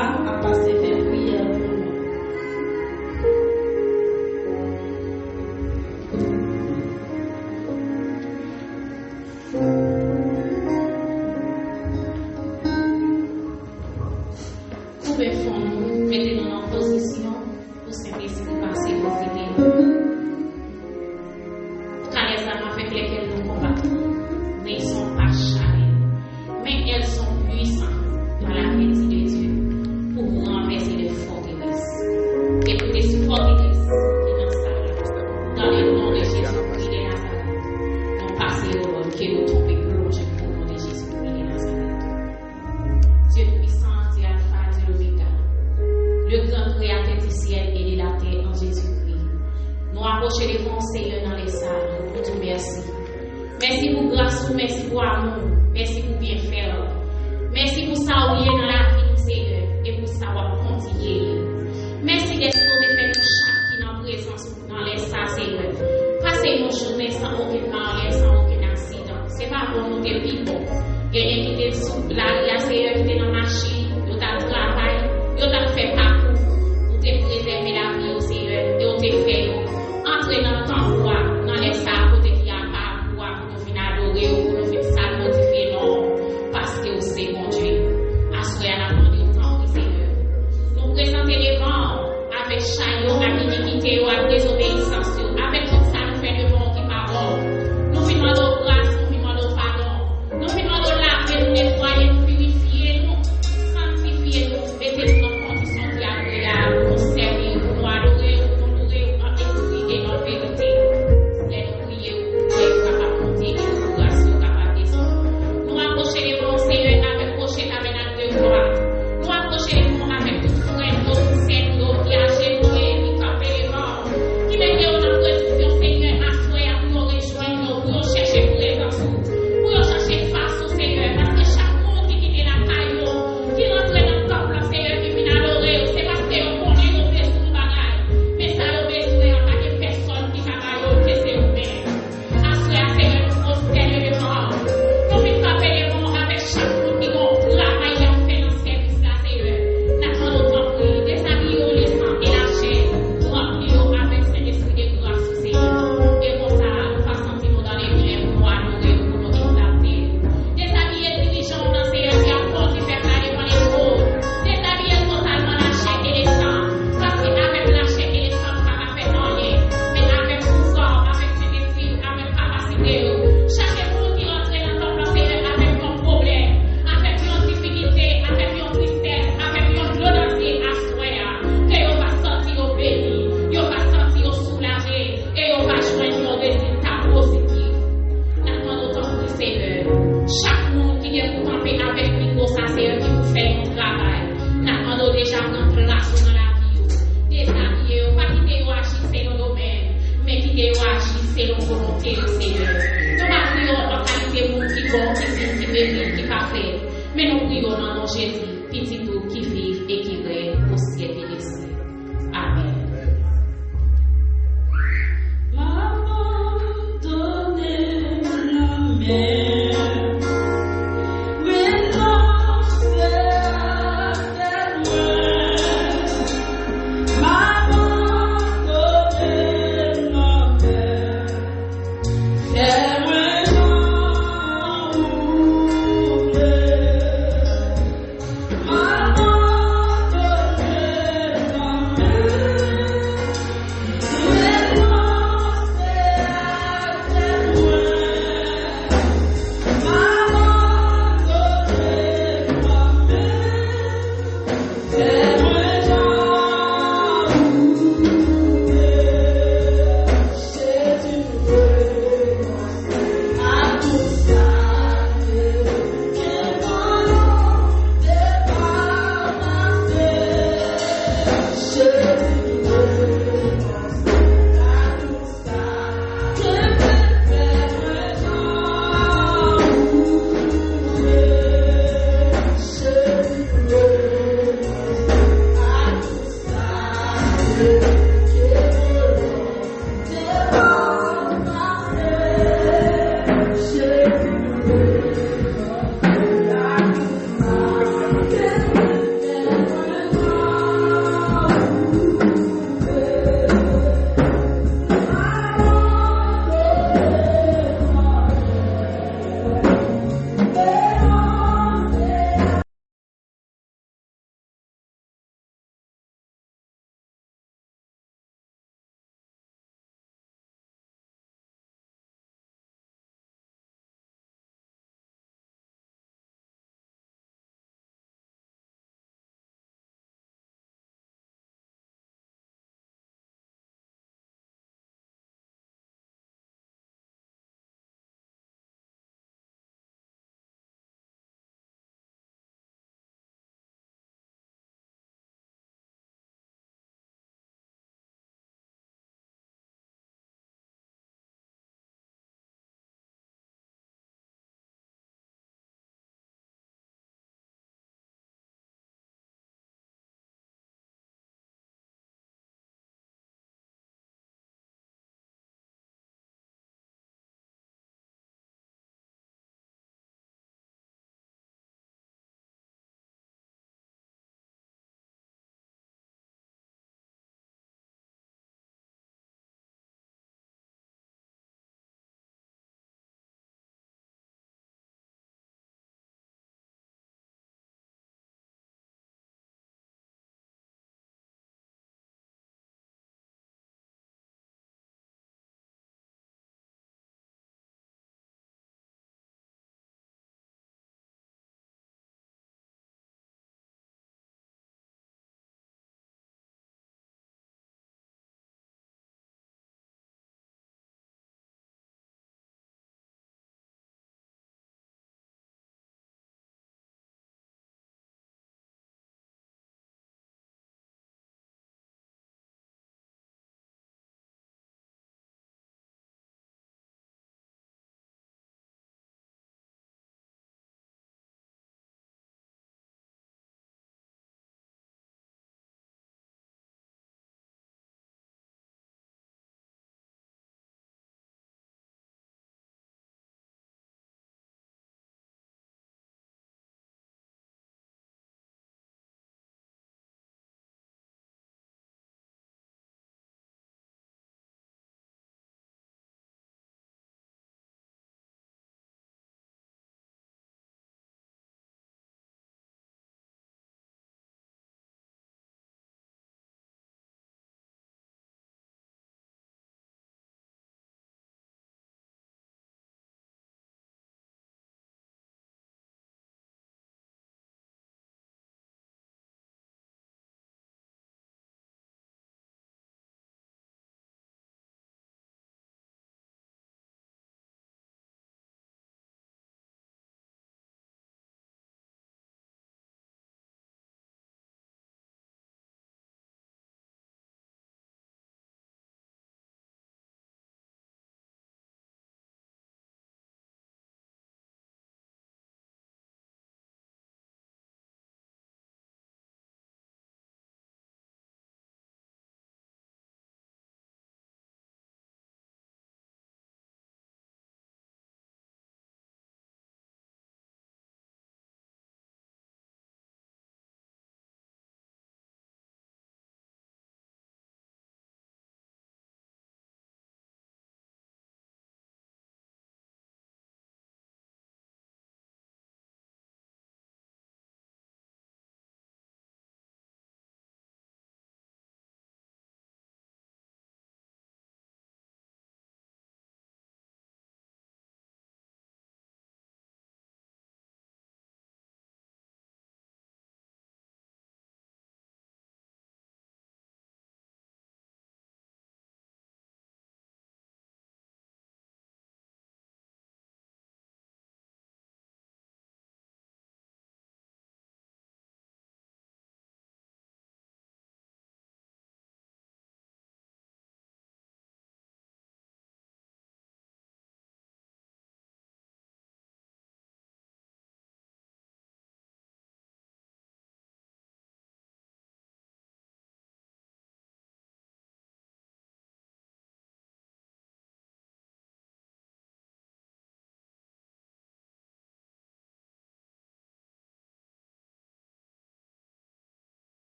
Sarah a passé des prières pour nous. Pouvez-nous mettre en position pour Saint-Esprit passer visiter. Car les armes avec lesquelles nous combattons ne sont pas charnelles, mais elles sont puissantes dans la vertu de Dieu pour renverser les forteresses. Et pour les forteresses qui nous savent, dans le nom de Jésus-Christ de Nazareth, nous passons au monde qui nous tombe plongé pour le nom de Jésus-Christ de Nazareth. Dieu puissant, Dieu Alpha, Dieu l'Oméga, le grand créateur du ciel et de la terre en Jésus-Christ. Nous approchons les conseils dans les salles pour tout merci. Merci pour grâce, merci pour amour, merci pour bien faire. Merci pour ça où il est dans la vie, Seigneur, et pour savoir continuer. Merci d'être de faire nous chaque qui dans présence dans les salles, Seigneur. Passez nos journées sans aucun mariage, sans aucun accident. C'est pas pour nous des people. Il y a qui était sous la Seigneur, qui était dans la machine, qui a travaillé, qui a fait parcours, pour te préserver la vie, Seigneur, et te faire entrer dans ton roi, dans les salles, côté qui a pas roi, pour nous finir adorer, pour nous finir ça, modifier, non, parce que c'est mon Dieu. Assoyez la main de temps, Seigneur. Nous présentons les vents avec chaillot, avec iniquité, avec désobéissance, avec tout ça, nous faisons de bon qui parole. Nous finissons nos grâces, nous finissons nos pardons, nous finissons nos laver, nous nettoyer, nous purifier, nous sanctifier, nous mettez-nous dans condition qui agréable, pour nous servir, pour nous adorer, pour nous louer, en esprit et en vérité. Laisse-nous prier, pour capable de monter, et pour grâce, capable de descendre. Nous approcher les bons Seigneur avec crochet, avec notre devoir. Nous approcher les bons avec tout frère, tout sœur, qui a gêné, qui campe les vents, qui met dans notre position, Seigneur, à soi, pour nous rejoindre, pour nous chercher présence, pour nous chercher face au Seigneur, parce que chaque monde qui quitte la caillou, qui rentre dans le temple, Seigneur, qui vient adorer, c'est parce qu'on connaît nos besoins de bagaille, mais ça nous besoin, pas de personne qui travaille, que c'est nous-mêmes. À soi, Seigneur, nous prosternons devant, nous venons frapper les vents avec chaque monde qui va travailler à faire dans ce service-là, Seigneur. N'attendons autant pour déshabiller les sangs et la chair, pour remplir avec cet esprit de grâce, Seigneur. Et comme ça, nous passons dans les liens pour nous adorer, pour nous exalter. Déshabiller dirigeants dans ces qui apportent du faire aller dans les rôles. Déshabiller totalement la chair et les sangs. Parce qu'avec la chair et les sangs, ça va faire en lien. Mais avec pouvoir, avec cet esprit, avec capacité, chaque monde qui rentre dans ton plan, Seigneur, avec ton problème, avec une difficulté, avec une tristesse, avec une violence à soi, que on va sentir au béni, on va sentir au soulagé, et on va joindre un résultat positif. N'attendons autant pour Seigneur. Chaque monde qui vient pour camper avec lui, ça c'est qui vous fait un travail. N'attendons déjà prendre place dans la vie. Déshabiller, pas quitter ou agir selon domaine, mais quitter ou agir selon volonté du Seigneur. Nous ne prions en qualité de monde qui bon, qui mérite, qui parfait. Mais nous prions dans nom de Jésus, petit tout qui vive et qui règne au siècle des siècles. Amen. M'abandonner la mer, renoncer à faire loin. M'abandonner la mer, faire loin oublier. M'abandonner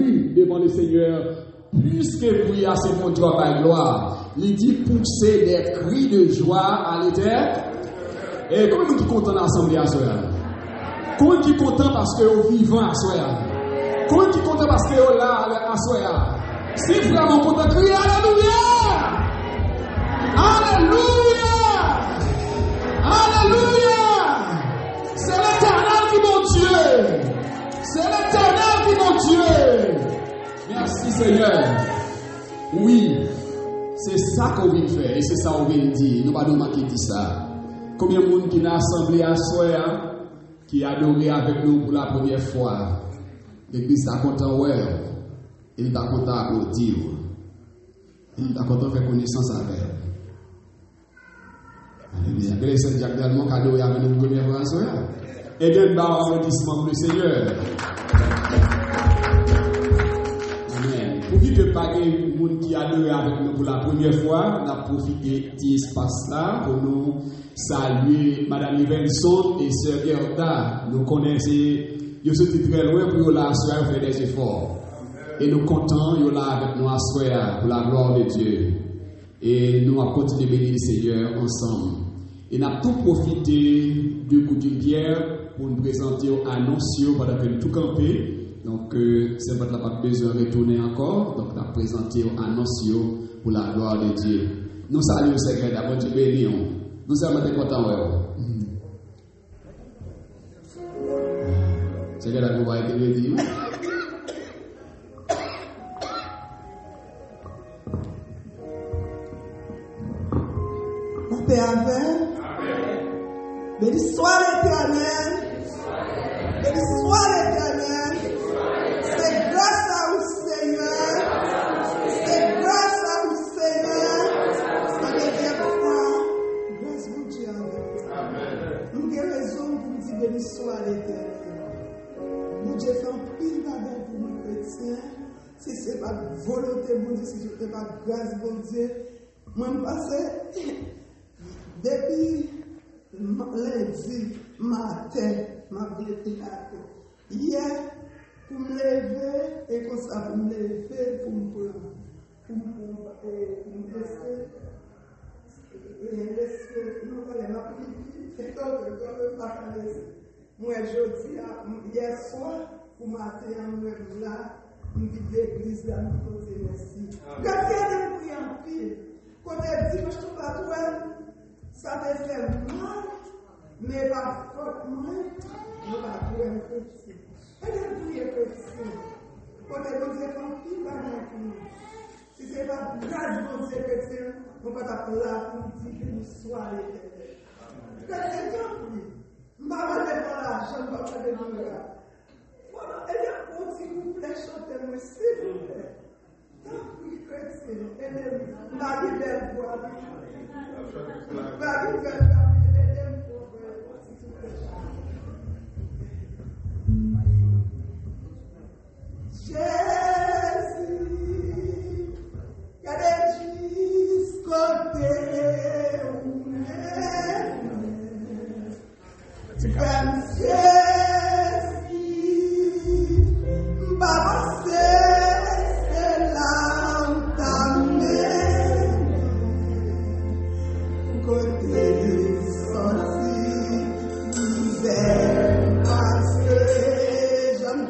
bruit devant le Seigneur, plus que bruit à ses montures par gloire. Il dit pousser des cris de joie à l'éternel. Et combien de gens qui sont contents dans l'assemblée à soi? Combien de gens qui sont contents parce qu'ils sont vivants à soi? Combien de gens qui sont contents parce qu'ils sont là à soi? Si vraiment content, criez Alléluia! Alléluia! Alléluia! C'est l'Éternel qui est mon Dieu! C'est l'Éternel qui est mon Dieu! Merci Seigneur. Oui, c'est ça qu'on vient faire et c'est ça qu'on vient dire. Nous ne pouvons pas dire ça. Combien de monde qui n'a assemblé à soi, qui a adoré avec nous pour la première fois? L'église est content, ouais. Il est content d'applaudir. Il est content de faire connaissance avec elle. Alléluia. Quel est ce Jacques Delmont qui a adoré avec nous pour la première fois à soi? Et bien, nous avons un applaudissement pour le Seigneur. Pour que pas de monde qui a adoré avec nous pour la première fois, on a profité de cet espace-là pour nous saluer Madame Livenson et Sœur Gerda. Nous connaissons, ils sont très loin pour la soirée faire des efforts. Et nous comptons, ils sont là avec nous à soirée pour la gloire de Dieu. Et nous allons continuer à bénir le Seigneur ensemble. Et nous avons tout profité de coup d'une pierre pour nous présenter à Noncio pendant que nous tout campé. Donc, c'est pas pas besoin de retourner encore. Donc, nous avons présenté à Noncio pour la gloire de Dieu. Nous saluons le Seigneur d'abord, Dieu béni. Nous sommes très contents. C'est que la gloire est bénie. Mon Père, Amen. Béni soit l'Éternel. Béni soit l'Éternel. C'est grâce à vous, Seigneur. C'est grâce à vous, Seigneur. La dernière fois, grâce à Dieu. Nous avons raison pour dire béni soit l'Éternel. Mon Dieu fait un pile d'abord pour nous chrétiens. Si ce n'est pas volonté, mon Dieu, si ce n'est pas grâce, mon Dieu. Moi, je pense, depuis lundi matin, ma vie était là. Hier, pour me lever, et comme ça, pour me lever, pour me laisser, moi, je dis, hier soir, pour matin, je là, je dis l'église, là, nous poser merci. Quand il y a des prix en pile, quand elle dit, je ne trouve pas toi, ça me fait mal, mais pas faute, moi, je ne vais pas trouver un petit. Elle est priée petit. Quand elle dit, en pile, pas non. Si ce n'est pas grâce à Dieu chrétien, on va t'appeler là pour dire que nous soyons l'éternel. Quand elle dit, je ne vais pas aller pour l'argent, je ne vais pas aller pour le gars. Elle est pour s'il vous plaît, chantez-moi, s'il vous plaît. Tant que chrétien, elle est Marie belle voix. Marie belle voix, elle aime pour s'il vous plaît. Jésus, qu'allais-tu côté où tu peux Jésus, Baba, c'est là où ta main, côté sorti, misère passée, j'en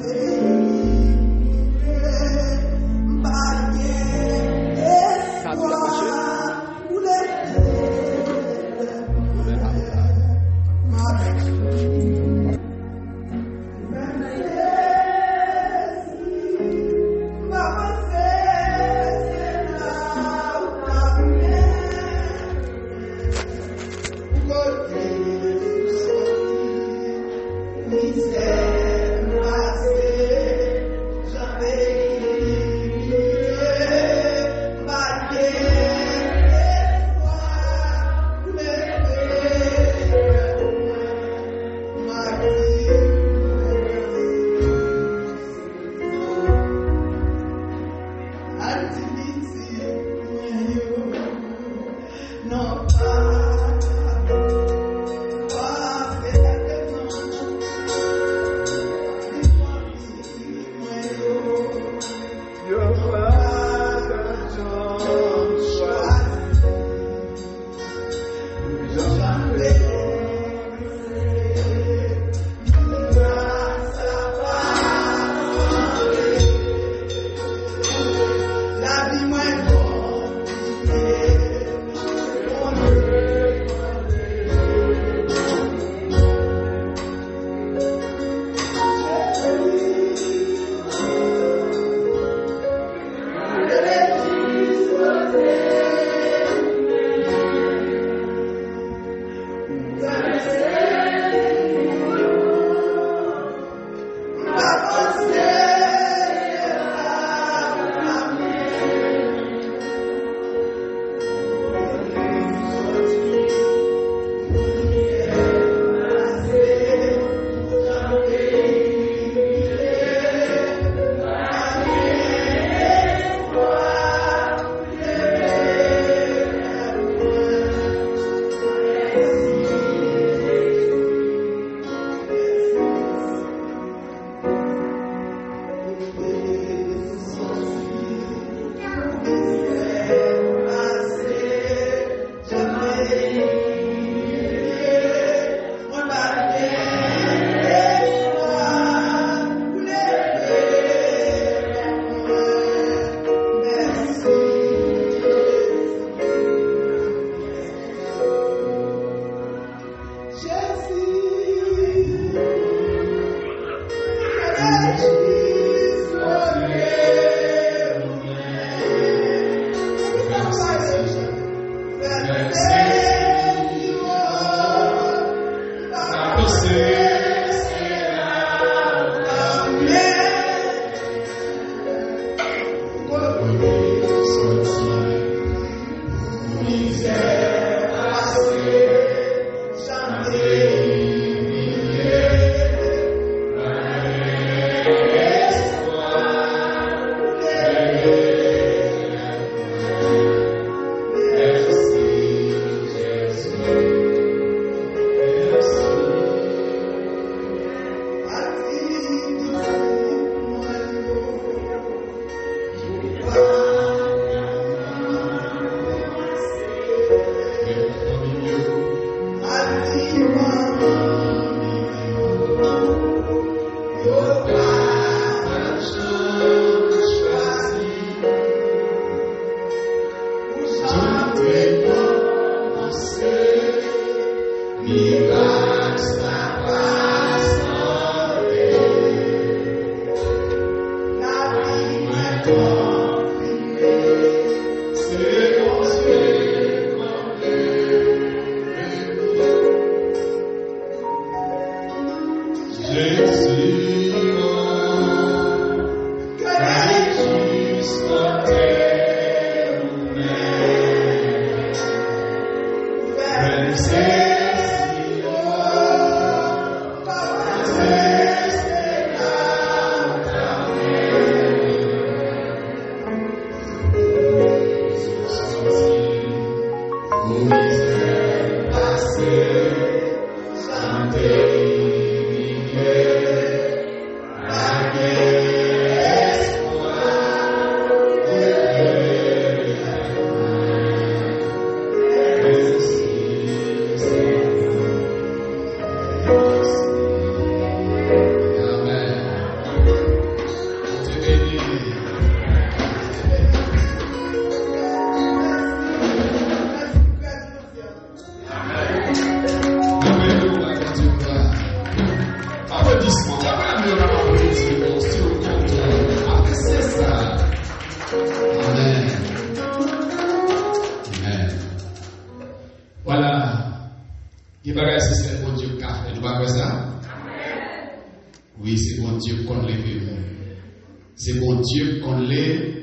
Dieu qu'on l'est.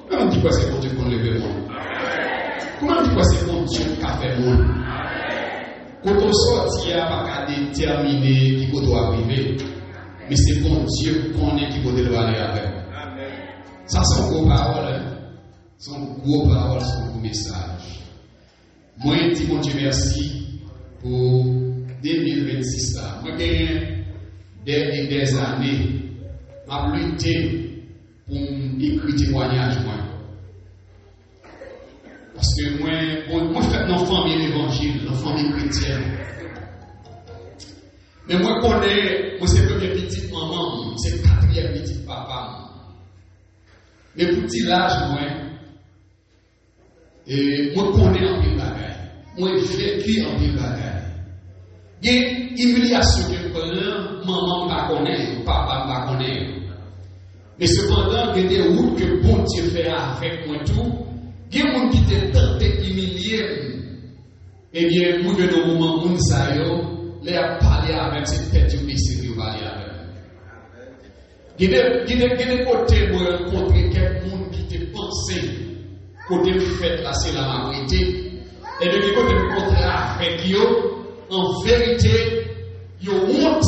Comment dit quoi c'est bon Dieu qu'on lève le monde? Comment dit quoi c'est bon Dieu qui a fait le monde? Quand on sort, il n'y a pas qu'à déterminer qui doit arriver. Mais c'est bon Dieu qu'on est qui doit aller avec. Ça, c'est une grosse parole. C'est une grosse parole, c'est un gros message. Moi, je dis mon Dieu merci pour 2026. Moi, des années, je lutté pour écrire témoignage. Parce que moi, je fais dans la famille l'évangile, dans la famille chrétienne. Mais moi, moi, c'est la première petite maman, c'est la quatrième petite papa. Mais pour dire l'âge, moi, connais en pile bagaille. Moi, j'ai vécu en pile bagaille. Il y a une humiliation que je connais, maman ne connaît, papa ne connaît. Mais cependant, il y a des routes que bon Dieu fait avec moi tout. Il y a des gens qui étaient tentés d'humilier. Eh bien, moi, dans le moment où nous sommes, les a parlé avec cette tête du Messie qui va parler avec. Il y a des côtés où je rencontré quelqu'un qui était pensé, côté fait là, c'est la vérité. Et de l'autre côté, je rencontré avec eux, en vérité, ils ont honte.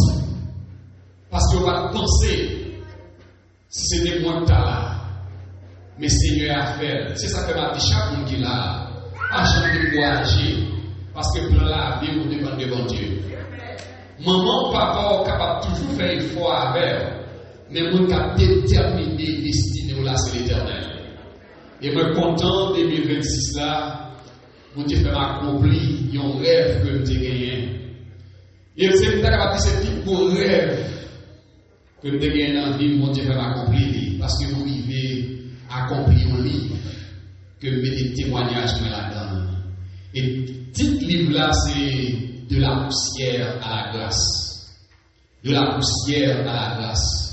Parce qu'ils vont penser, si c'était moi qui là. Mais Seigneur a fait. C'est ça que m'a dit chaque monde qui l'a. Pas jamais décourager. Parce que pour la vie, vous dépendez de bon Dieu. Maman, papa, sont capables toujours faire effort avec. Mais vous êtes déterminé, destiné, là, c'est l'éternel. Et moi, content de 2026 là, mon Dieu fait m'accomplir un rêve que j'ai gagné. Et c'est capable de dire c'est pour rêve que j'ai gagné dans la vie, mon Dieu fait m'accomplir. Parce que vous vivez accomplir un livre que met des témoignages là-dedans. Et ce livre-là, c'est de la poussière à la glace. De la poussière à la glace.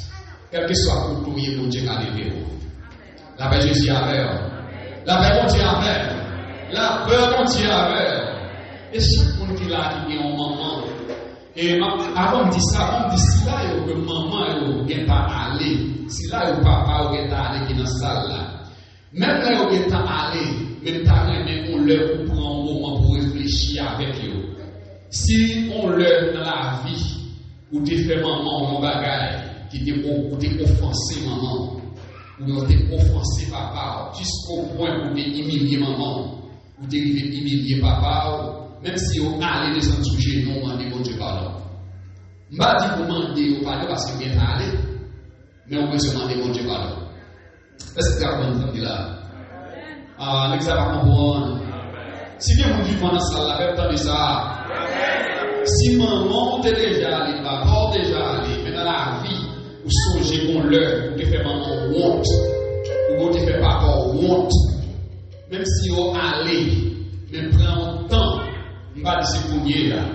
Quel que soit le courrier, mon Dieu a levé. La paix de Jésus avec. La paix de Dieu avec. La peur de Dieu avec. Et chaque monde qui là, qui est en maman. Et avant de dire ça, on dit si là, que maman n'est pas allé. Si là, le papa n'est pas allé qui est dans la salle là. Même là, il n'est pas allé. Même ta même on leur prend un moment pour réfléchir avec eux. Si on leur dans la vie, ou tu fais maman un bagage qui t'est offensé maman, ou t'es offensé papa, jusqu'au point où tu humilié maman, ou tu humilié papa, même si on a allé dans un sujet, non, on dit bon Dieu pardon. Je ne vais pas dire pour demander au pardon parce qu'il est allé, mais on peut se demander bon Dieu pardon. Est-ce que tu as compris là? Ah, l'examen va comprendre. Si bien vous vivez pendant ça, la même temps de ça. Si maman est déjà allé, papa est déjà allé, mais dans la vie, vous songez qu'on l'heure, vous fait maman honte, ou vous fait papa honte, même si vous allez, mais prend temps, je ne vais pas dire c'est premier là,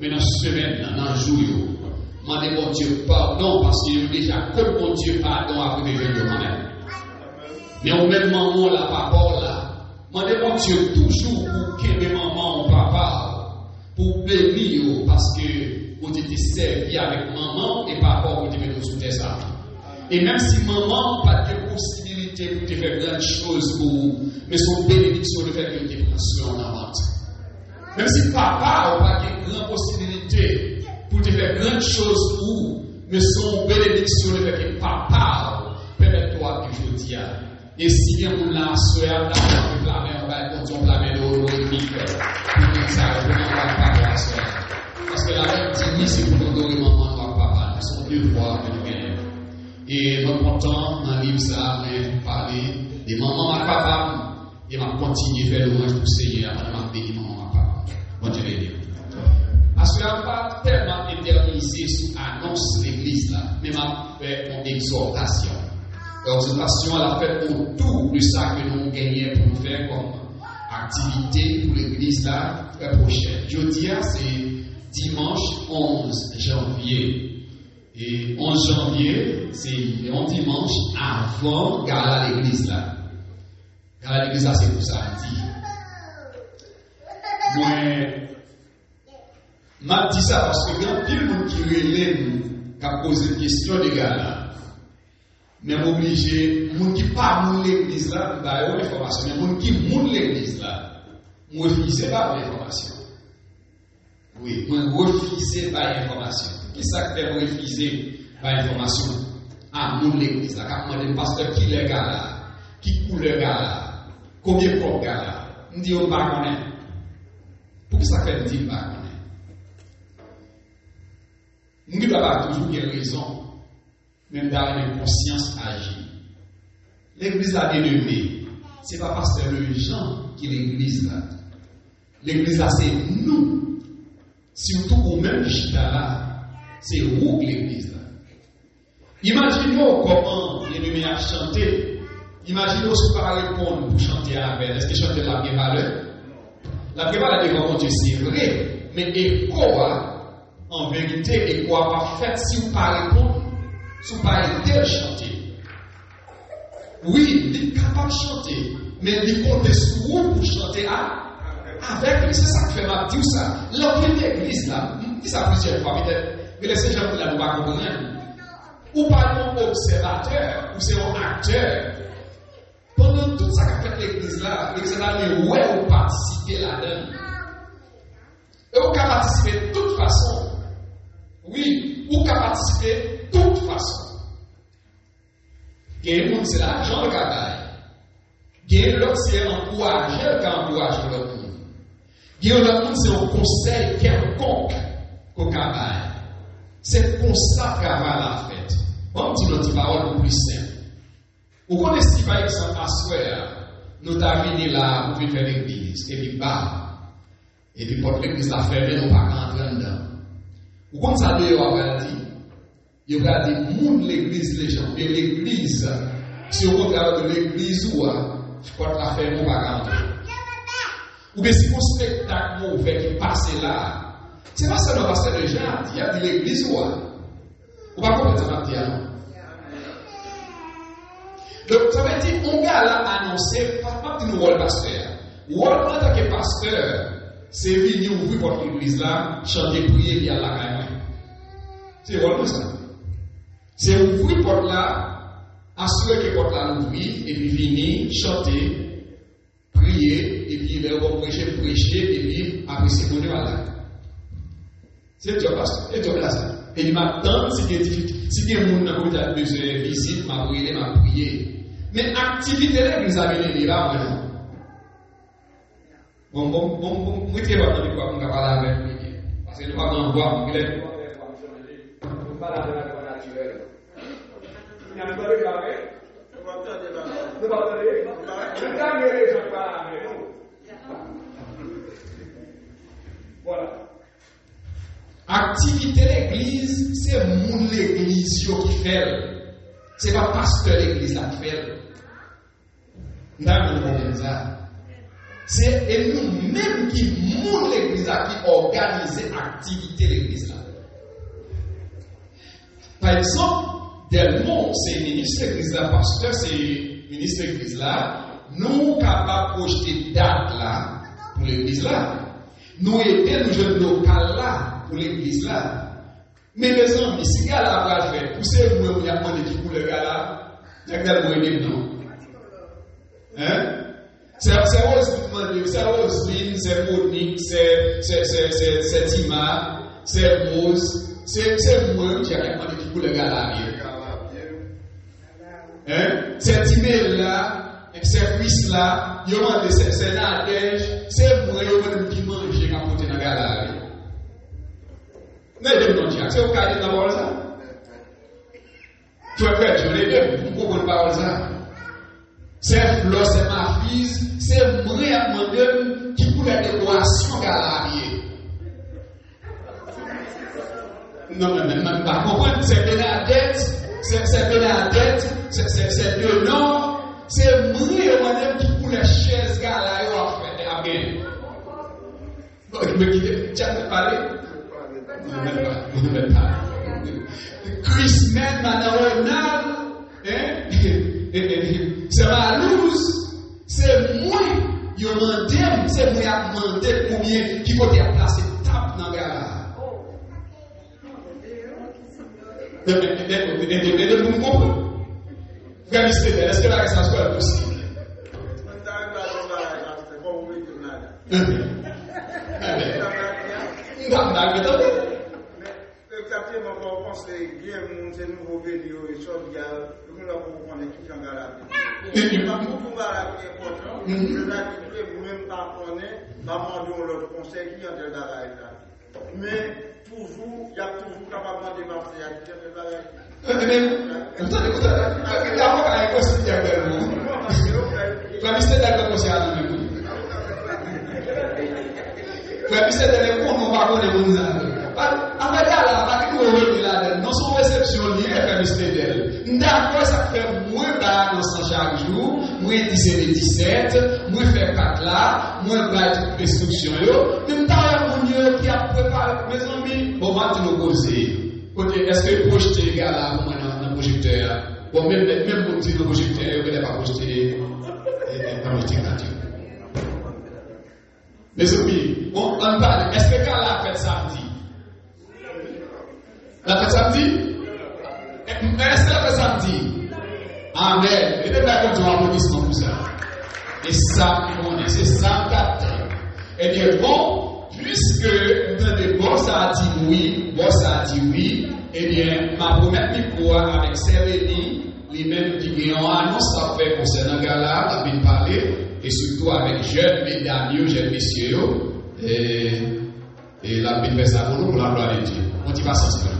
mais dans la semaine, dans le jour, demandez mon Dieu pardon, parce qu'il y a déjà comme mon Dieu pardon après de venir quand même. Mais au même moment, là, papa, là, demandez mon Dieu toujours pour qu'il maman ou papa, pour bénir, parce que vous étiez servi avec maman et papa, vous étiez mis sous tes armes. Et même si maman n'a pas de possibilité pour te faire grandes choses pour vous, mais son bénédiction de faire que vous preniez en avant. Même si papa n'a pas de grande possibilité pour te faire grandes choses pour vous, mais son bénédiction de faire que papa permet-toi que je dis. Et si bien vous l'avez soeur, on va blâmer de l'eau ennemi. Pour ça, on va pas la soeur. Parce que la même dit, c'est pour nous donner maman, papa. Nous sommes deux fois que nous gagnons. Et nous sommes contents dans le livre, ça, de parler des mamans à papa. Et m'a continué à faire le moins pour Seigneur, avant de bénir maman à papa. Bon Dieu les parce que je n'ai pas tellement éternisé sur l'annonce de l'église, là, mais m'a fait mon exhortation. L'exhortation a fait autour de ça que nous gagnons pour nous faire comme activité pour l'église là, très prochaine. Jeudi, c'est dimanche 11 janvier. Et 11 janvier, c'est un dimanche avant Gala l'église là. Gala l'église là, c'est pour ça dit. Moi, m'a dit ça parce que il y a un petit monde qui relève, qui a posé une question de Gala. Mais obligé, les gens qui pas moun l'église là, bah une information. Mais les gens qui moun l'église là, moi refusez pas l'information. Oui, moi refusez pas l'information. Qui ça fait refuser pas l'information? Ah, moun l'église là, quand on demande pasteur qui le gars là, qui coule le gars là, combien de gars là, on dit on pas connaît. Pour qui ça fait dire pas connaît? Nous ne pas toujours une raison, même dans une conscience agir. L'église a bien aimé. Ce n'est pas parce que le gens qui est l'église là. L'église là, c'est nous. Surtout au même chita là, c'est vous l'église là. Imaginez comment l'ennemi a chanté. Imaginez ce qu'on va répondre pour chanter avec. Est-ce que chanter la vraie valeur? La vraie valeur devant Dieu, c'est vrai. Mais et quoi? En vérité, et quoi pas fait si vous ne pas répondre, si vous ne pas aider à chanter. Oui, il est capable de chanter, mais il compte sur vous pour chanter avec lui. C'est ça que fait ma dire ça. L'envie de l'église là, dit ça plusieurs fois, peut-être, mais ces gens là ne pas comprendre. Ou pas un observateur, ou c'est un acteur. Pendant tout ça qu'a fait l'église là, mais ouais, vous participez là-dedans. Et vous pouvez participer de toute façon. Oui, ou qu'à participer de toute façon. Gain c'est l'argent de travail. Gain l'autre c'est encourager le cas encourager l'autre monde. Gain l'autre c'est un conseil quelconque qu'au travail. C'est pour ça que travail la fête. On dit notre parole plus simple. Vous connaissez par exemple à soir, nous t'avons là pour faire l'église et puis bas. Et puis pour l'église la fermée, nous pas rentrer dedans. Vous comprenez ça dehors, il y a des gens l'église, les gens, et l'église, si on regarde de l'église ou je crois que la ferme, on va rentrer. Ou bien si mon spectacle mauvais qui passe là, c'est pas seulement parce que les gens, il y a de l'église ou on va comprendre ça maintenant. Donc ça veut dire, on va là annoncer, pas de nous rôle pasteur. Rôle en tant que pasteur, c'est venir ouvrir votre église là, chanter, prier, il y a la caille. C'est vraiment ça. C'est ouvrir porte là, assurer que porte là l'ouvrir, et puis venir, chanter, prier, et puis il va prêcher, et puis après c'est pour nous là. C'est le job pasteur. C'est le job là ça. Et il m'attend si il y a difficulté. Si il y a un monde qui a besoin de visite, m'a prié. Mais activité là, vous avez les là, maintenant. Bon, très bien, on va parler avec lui. Parce que nous ne pouvons pas voir, nous ne pouvons pas parler avec le naturel. Il y a un peu de carré. Nous ne pouvons pas parler. Nous ne pouvons pas parler avec nous. Voilà. Activité de l'église, c'est moun l'église qui fait. Ce n'est pas pasteur l'église qui fait. Nous avons compris ça. C'est nous-mêmes qui montent l'église qui organisent l'activité de l'église. Par exemple, Delmont, c'est ministre de l'église, pasteur, c'est ministre de l'église là. Nous sommes capables de projeter date là pour l'église là. Nous aidons les jeunes locaux là pour l'église là. Mais les amis, si le gars là va faire, poussez-vous, il y a demandé qui pour le gars là, il y a Delmont non. Hein? C'est Roselyne, c'est Monique, c'est Tima, c'est Rose, c'est moi qui a demandé qui pour le gars là. Hein? C'est Timel là, c'est Chris là, il y a c'est Nadège, c'est moi qui mange quand on est dans le gars là. Mais c'est au cas de la parole ça. Tu vas faire, je l'ai dit, pourquoi on ne parle ça? C'est Flo, c'est ma fille, c'est moi moi-même qui pour la décoration galariée. Non, mais même pas comprendre, c'est Bernadette, c'est Léonore, c'est moi moi-même qui pour la chaise galariée en fait. Amen. Tu as parlé? Vous ne pas. Chris Man, Madame Renal, c'est ma loose, c'est moi, qui m'a demandé, c'est moi qui a demandé combien qui côté a placé tape dans le gars. Vous comprenez? Frère Mystère, est-ce que la réponse est possible? Exactement, on pense que bien, c'est nouveau vidéo et choses, il y a nous là pour connaître qui en garde. Il va beaucoup garde important. Je là qui même pas connaître, va demander l'autre conseil qui en de garde là. Mais toujours, il y a toujours capable de marcher à dire de garde. Attendez, d'abord avec aussi la mystère d'accord aussi à nous. Frère Mystère de l'écoute, on va voir les bons amis. En fait, là, nous revenons là-dedans. Dans son réception, il y a Frère Mystère d'elle. D'accord, ça fait moins balance chaque jour, moins 17, moins faire 4 là, moins de instruction. Même temps, mon qui a préparé mes amis, bon, maintenant, nous poser. Est-ce que projeter les gars là, dans le projecteur? Bon, même pour dire le projecteur, vous n'avez pas projeté dans le dictature. Les amis, on parle. Est-ce que quand la fête samedi? La fête samedi? Est-ce que la fête samedi? Amen. Et de là, comme tu as applaudissement pour ça. Et ça, c'est ça, 4. Eh bien, bon, puisque bon, ça a dit oui, eh bien, ma promesse micro avec Cérélie, les mêmes qui viennent en annonce, ça fait concernant Gala, qui a bien parlé. Et surtout avec jeunes mesdames, jeunes messieurs, et la paix fait ça pour nous, pour la gloire de Dieu. On y va sans cela.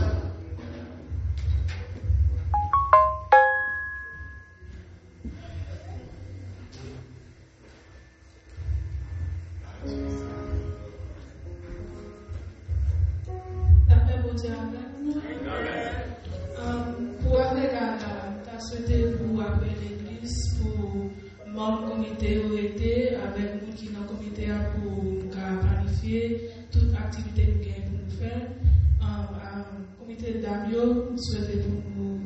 Pour avec tu as souhaité pour appeler l'église pour membre comité été avec nous qui dans le comité pour planifier toute activité que nous gagnons pour nous faire. Comité d'Amio souhaité pour nous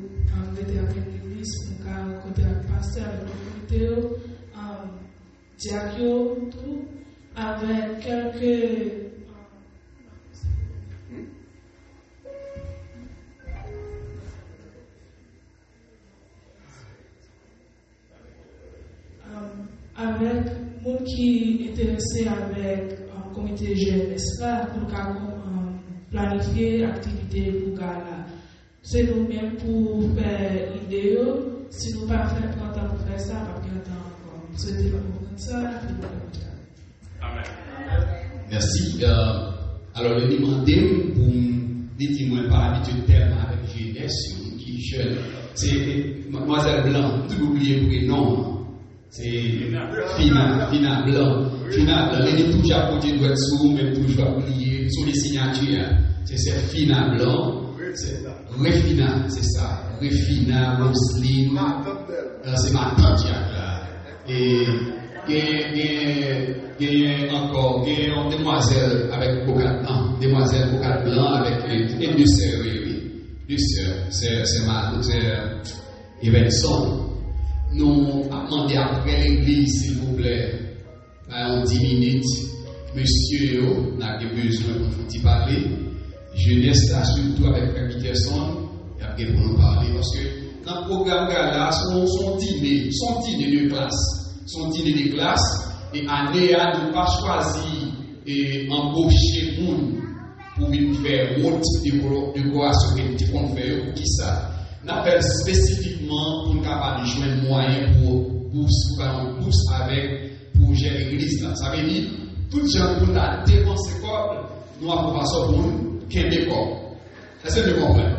aider avec l'église pour nous côté pasteur avec le comité diacre tout avec quelques avec les gens qui sont intéressés avec le comité jeunesse là pour planifier l'activité pour Gala. C'est nous-mêmes pour faire l'idée. Si nous ne pas faire pas temps pour faire ça, pas bien temps encore. Souhaitez pour ça. Amen. Merci. Alors, je demandais pour des témoins par habitude tellement avec jeunesse qui est jeune. C'est Mademoiselle Blanc, tout oublié le prénom. C'est Fina Blanc. Fina Blanc. Elle est toujours à côté de sous, même toujours oublié sur les signatures. C'est Fina Blanc. Refina, c'est ça. Refina, Roselyne. C'est ma tante là. Et encore une demoiselle avec bocal blanc. Demoiselle bocal blanc avec deux sœurs. Deux sœurs. C'est ma Evenson. Nous demandons après l'église, s'il vous plaît, en 10 minutes, monsieur, on a besoin de vous parler. Jeunesse, surtout avec Frère Peterson, il y a besoin de nous parler. Parce que dans le programme Gala, son dîner de classe. Son dîner de classe, et année à ne pas choisir et embaucher monde pour venir faire route de décoration qu'on fait pour qui ça. On appelle spécifiquement pour nous capables de jouer un moyen pour bourse pour gérer l'église. Ça veut dire, tout le gens pour la dépenser quoi, nous avons pas ça pour nous, qu'un décor. Est-ce que vous comprenez?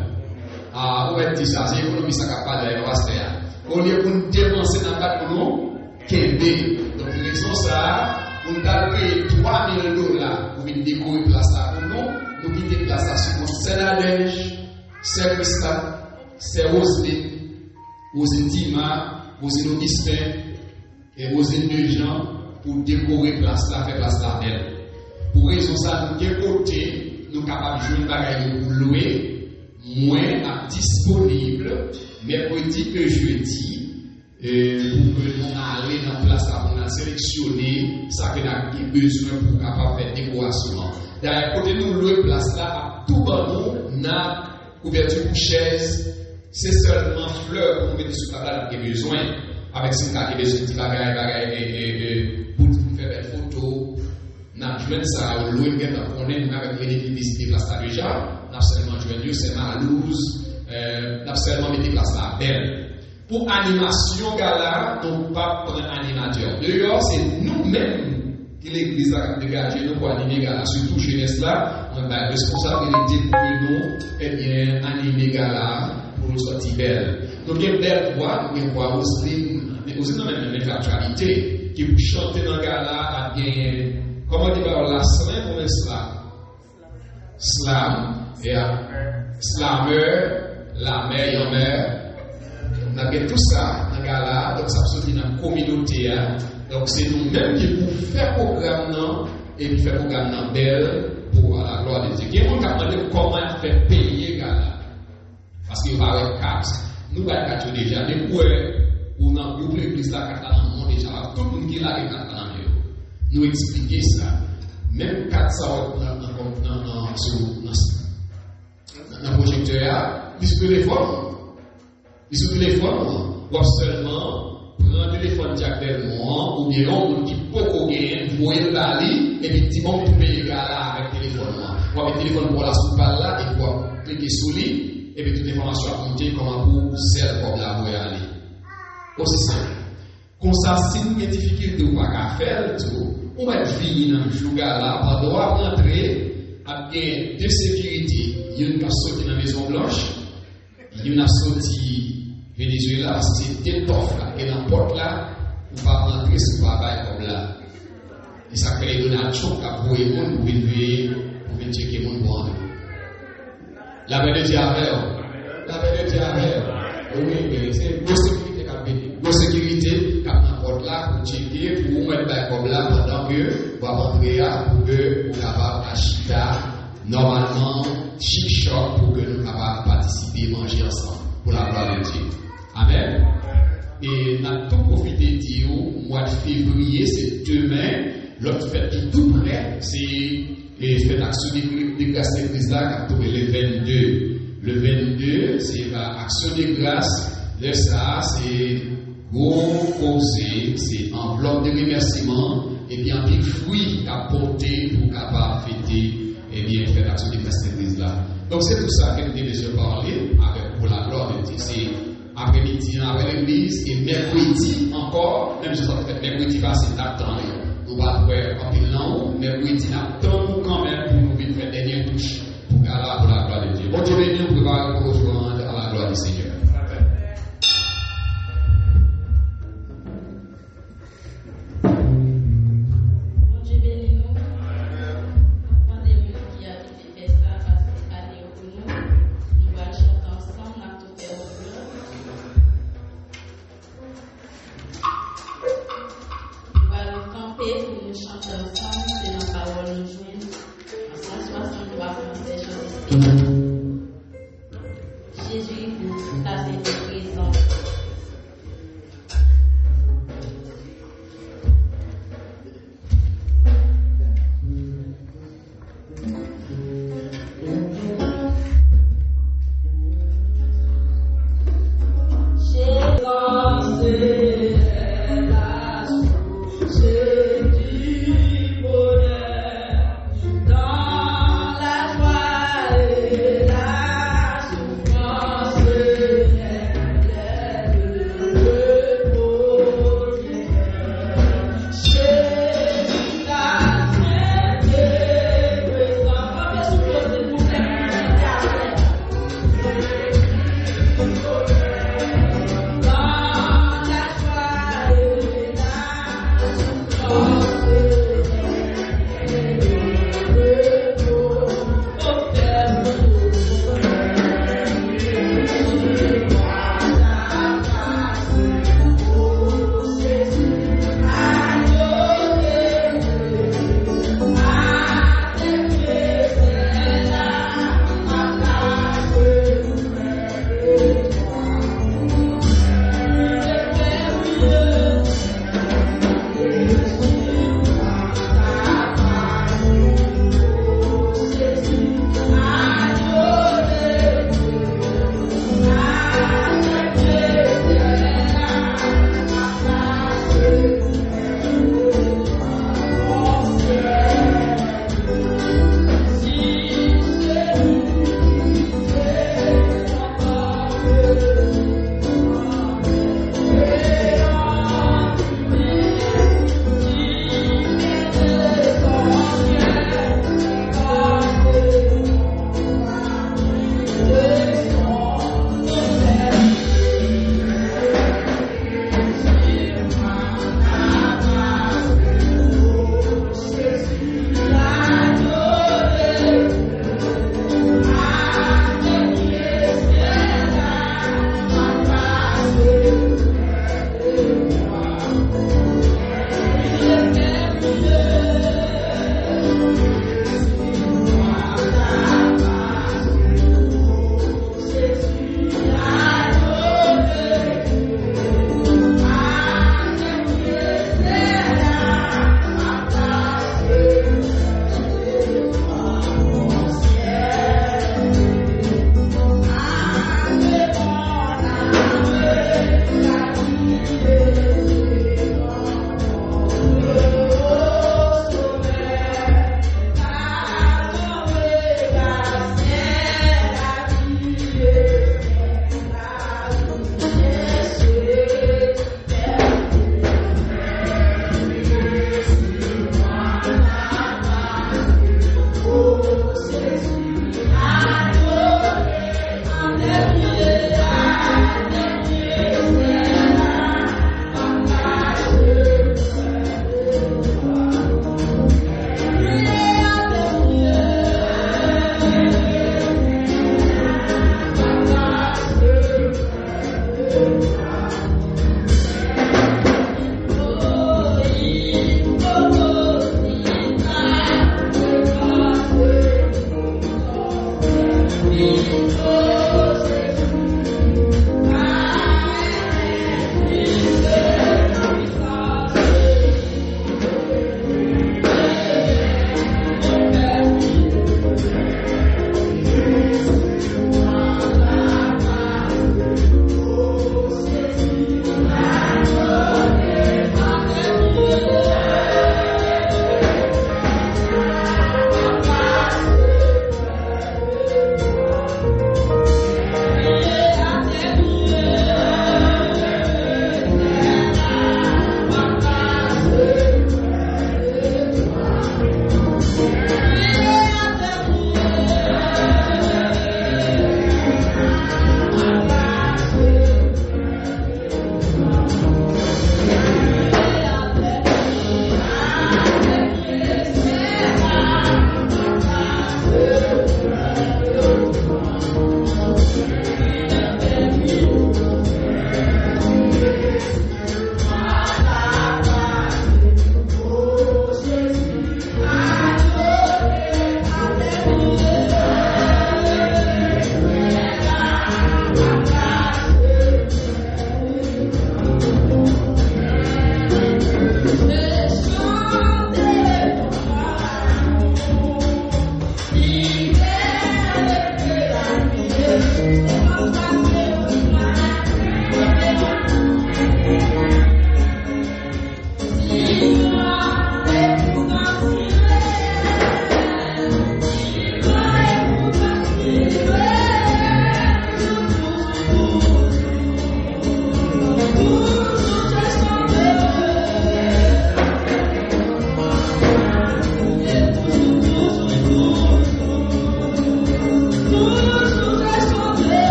On va dire ça, c'est l'économie ça capable d'aller au faire. Au lieu pour nous dépenser dans le cadre pour nous, qu'un décor. Donc, raison ça, on a payé $3,000 pour venir décorer place là pour nous, nous quitter place là sur c'est la neige, c'est Christa. C'est Roselyne Dima, Roselyne Augustin et Roselyne Dejean pour décorer place là, faire place là belle. Pour raison ça, nous de côté, nous sommes capables de jouer une bagaille pour louer, moins disponible, mercredi et jeudi, pour que nous allions dans place là, pour nous sélectionner ça que nous avons besoin pour capable faire décoration. D'ailleurs, côté nous louer place là, à tout bas nous, couverture pour chaise, c'est seulement fleurs pour mettre sur la table qui a besoin. Avec ce cas qui a besoin de pour faire des photos. Nous avons joué ça, nous avons avec l'électricité place là déjà. Nous avons seulement joué c'est Malouse. Nous avons seulement mis des places là belle. Pour animation, gala, nous ne pas prendre animateur. D'ailleurs, c'est nous-mêmes qui l'église a dégagé nous pour animer gala. Surtout jeunesse là, on a la responsabilité pour que nous animer gala pour nous sortir belle. Donc, il y a belle voix, il y a voix aussi, mais aussi dans même l'actualité, qui vous chanter dans gala à bien. Comment on dit la slam ou le slam? Slam. Et slammer, la mère, on a bien tout ça dans le gala, donc ça se dit dans la communauté. Donc c'est nous-mêmes qui pouvons faire programme et puis faire programme belle pour la gloire de Dieu. Il y a quelqu'un qui a demandé comment faire payer le gala. Parce qu'il va avec carte. Nous avons carte déjà, mais pour l'église là, carte dans le monde déjà, tout le monde qui a la carte dans le monde. Nous expliquer ça. Même 400 dans le projecteur, il se téléphone. Ou seulement prendre le téléphone directement, ou bien on qui peut gagner, vous voyez l'aller, et puis petit bon, vous payez là avec le téléphone. Ou avec le téléphone pour la soupe là, et pour cliquer sur lui, et puis toute l'information à monter, comment vous servez comme là, vous aller. Aussi simple. Comme ça, si vous avez des difficultés ou pas à faire, on va venir dans le jour là, on doit rentrer avec deux sécurités. Il y a une qui a sauté dans la Maison Blanche, il y a une qui a sauté Venezuela, c'est des toffes là, et dans la porte là, on va rentrer sur le travail comme là. Et ça crée Donald Trump qui a pour le monde pour venir checker le monde. La paix de Dieu avec la paix de Dieu avec oui, c'est une grosse sécurité qui a béni. Grosse sécurité qui a porte là pour checker, pour mettre comme là pendant que vous rentrer pour que vous capable acheter normalement chic shop pour que nous capables participer manger ensemble pour la gloire de Dieu. Amen. Et nous avons tout profité de dire au mois de février, c'est demain, l'autre fête qui est tout près, c'est la fête d'action de grâce de l'église là qui a trouvé le 22. Le 22, c'est l'action de grâce. De ça, c'est gros causé, c'est enveloppe de remerciement, et bien, puis fruit à porter pour capable fêter, et bien, faire l'action de grâce de l'église là. Donc, c'est tout ça que nous devons déjà parler pour la gloire de Dieu. C'est après-midi avec l'église, et mercredi encore, même si ça fait mercredi passé, d'attendre. Nous allons faire un peu long, mercredi, d'attendre quand même pour nous faire dernière touche pour la gloire de Dieu. Bon Dieu béni, nous préparons pour offrande à la gloire du Seigneur.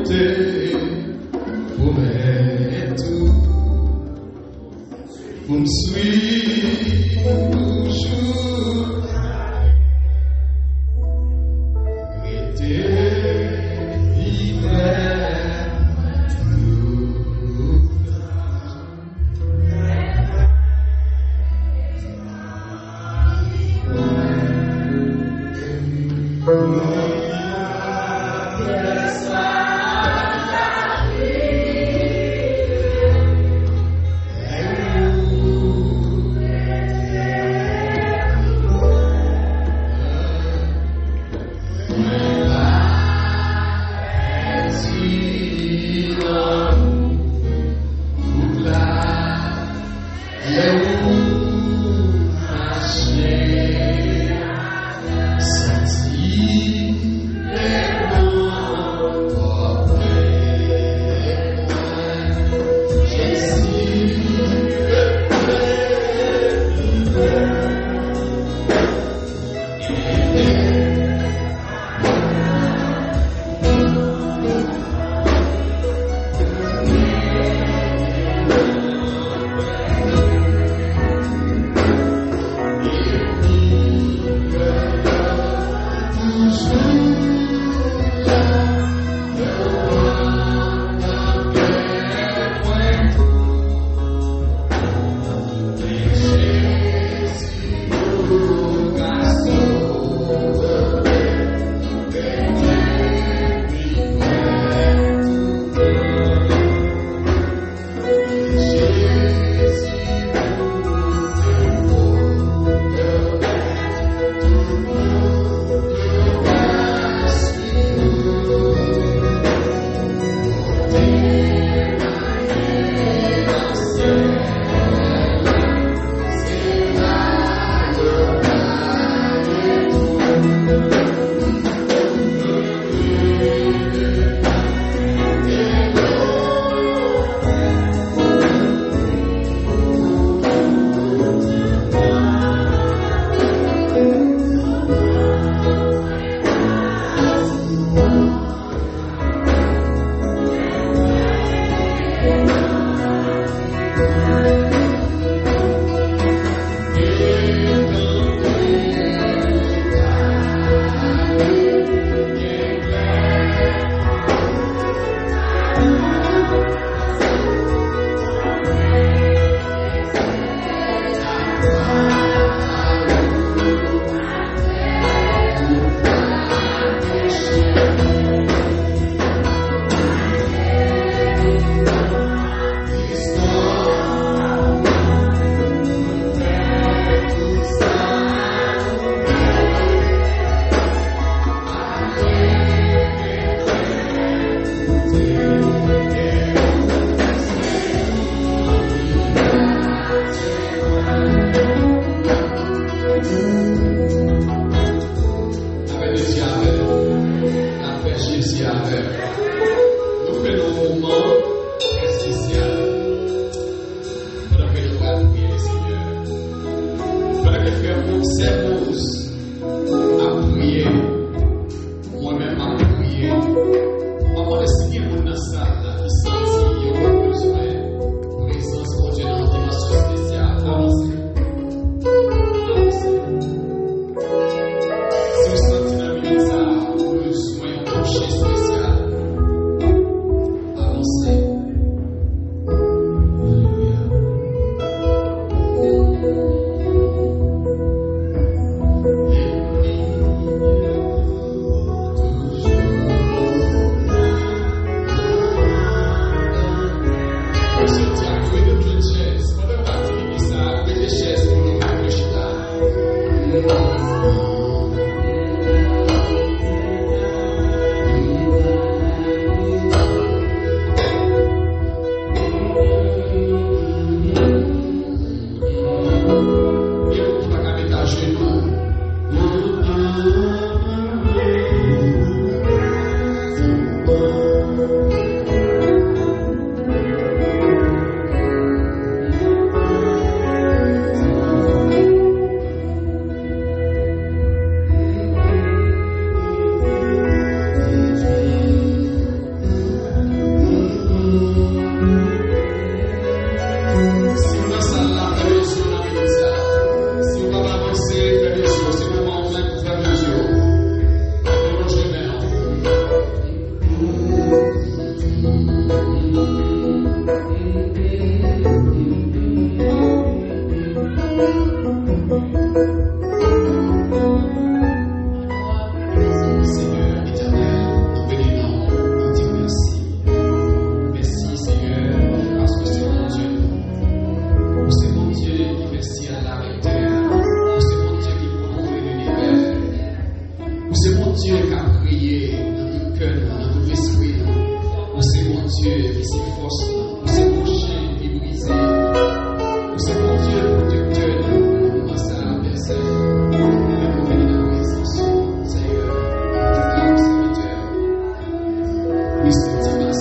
côté, promets tout, pour me suivre toujours.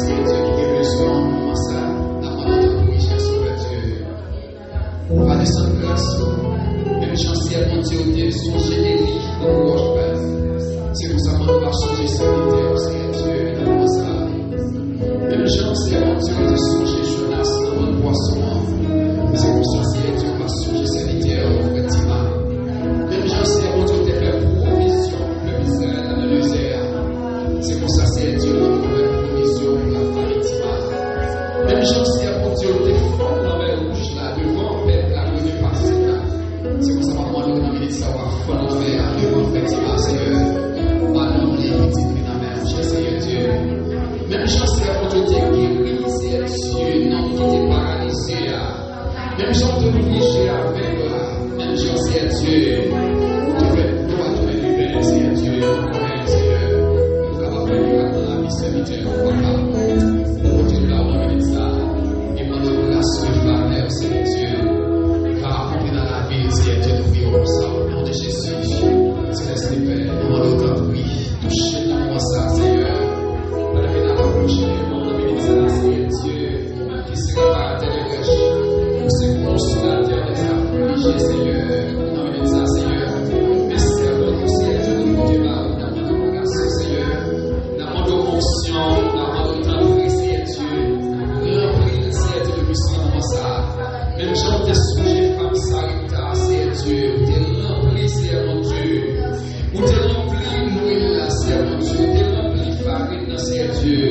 Seigneur Dieu, qui est besoin de moment ça, dans notre prière, Seigneur Dieu. On va descendre grâce, même chancière, mon Dieu, Dieu, songer des livres dans le roche, Père. C'est pour ça qu'on va changer serviteur, Seigneur Dieu, dans moment ça. Même chancière, mon Dieu, de songer Jonas dans notre poisson. C'est pour ça, Seigneur Dieu, on va songer serviteur, effectivement. Même chancière, mon Dieu, de faire provision, le Israël dans le désert. C'est pour ça, Seigneur Dieu, on va faire provision pour la famille Tima. Même chancière, mon Dieu, de faire la mer rouge là, devant la rue de passer là. C'est pour ça, maman, nous avons dit ça, on va faire la mer devant effectivement, Seigneur. Maman, les petits dans la mer, cher Seigneur Dieu. Même chancière, mon Dieu, de guérir, Seigneur Dieu, non, qui t'est paralysé là. Même gens de l'obliger avec là. Même gens, Seigneur Dieu. Nous va te libérer, Seigneur Dieu. Seigneur. Nous allons faire dans la vie serviteur. Pour Dieu, là, on va dire ça. Et moi, nous grâce au Frère, Seigneur Dieu. Car accompli dans la vie, Seigneur Dieu, nous prions pour ça. Au nom de Jésus. Céleste Père, nous allons t'en prier. Toucher dans moi ça, Seigneur. Dans la vie, dans la bouche, on va dire ça, Seigneur Dieu. Qui sera par la terre de gauche. C'est consolateur des affligés, Seigneur. Nous allons ça, Seigneur. Merci à votre Seigneur Dieu, nous vous démarrons dans notre grâce, Seigneur. Dans notre fonction, dans notre temps, Seigneur Dieu. Remplis, Seigneur Dieu, de puissance comme ça. Même gens des sujets, femmes, Sarita, Seigneur Dieu. Où t'es rempli, Seigneur mon Dieu. Où t'es rempli, l'huile, Seigneur mon Dieu. Où t'es rempli, farine, Seigneur Dieu.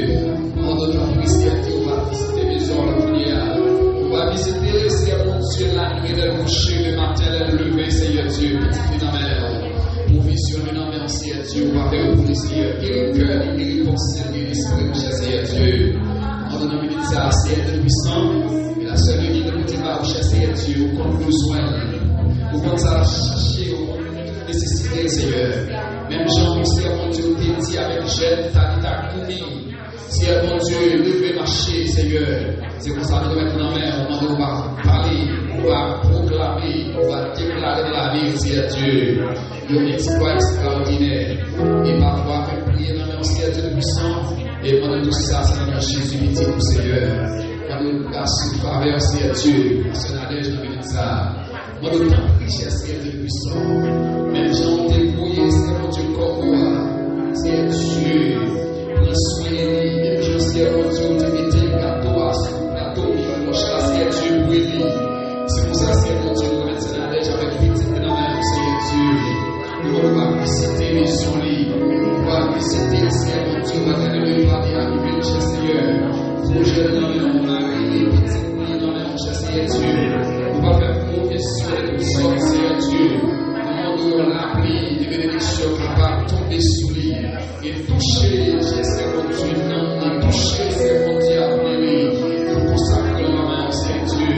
En notre vie, Seigneur Dieu, on va visiter les maisons, la prière. On va visiter, Seigneur mon Dieu, la nuit de coucher, le matin, le lever, Seigneur Dieu, petit phénomène. Pour visionner dans mes Seigneur Dieu, on va faire pour les Seigneur. Guérir le cœur, guérir le pensée, guérir l'esprit, mon cher Seigneur Dieu. En donnant une ça, Seigneur Dieu puissant, et la seule vie de côté bas, mon cher Seigneur Dieu, au compte besoin, au compte ça, chercher, au compte nécessité, Seigneur. Même Jean, Seigneur mon Dieu, t'es dit avec jeune, t'as couru. Seigneur mon Dieu, levez marcher, Seigneur. C'est pour ça que nous mettons en main, on va parler, on va proclamer, on va déclarer dans la vie, Seigneur Dieu. Il y a un exploit extraordinaire. Et parfois, même prier dans la main, Seigneur Dieu puissant. Et pendant tout ça, c'est dans Jésus petit pour Seigneur. Quand nous grâce, faveur, Seigneur Dieu, c'est la neige, nous venons ça. Moi, nous t'en prie, cher Seigneur Dieu puissant. Même gens débrouillés, Seigneur mon Dieu, comme moi, Seigneur Dieu. Prends soin de lui, même gens, Seigneur mon Dieu, te mettez le gâteau à son plateau, mon cher Seigneur Dieu, pour lui. C'est pour ça, Seigneur mon Dieu, nous mettons la neige avec petit dans la main, Seigneur Dieu. Nous allons visiter les solis, nous allons visiter, Seigneur mon Dieu, nous allons le parler à nous, cher Seigneur. Projet dans le mari, les petits bouillons dans le cher Seigneur Dieu. Nous allons faire profession de tout ça, Seigneur Dieu. Nous allons l'appeler, des bénédictions capables de tomber sous lui et toucher, Seigneur mon Dieu, non, toucher, Seigneur mon Dieu, appelez-lui. Nous consacrons la main, Seigneur Dieu,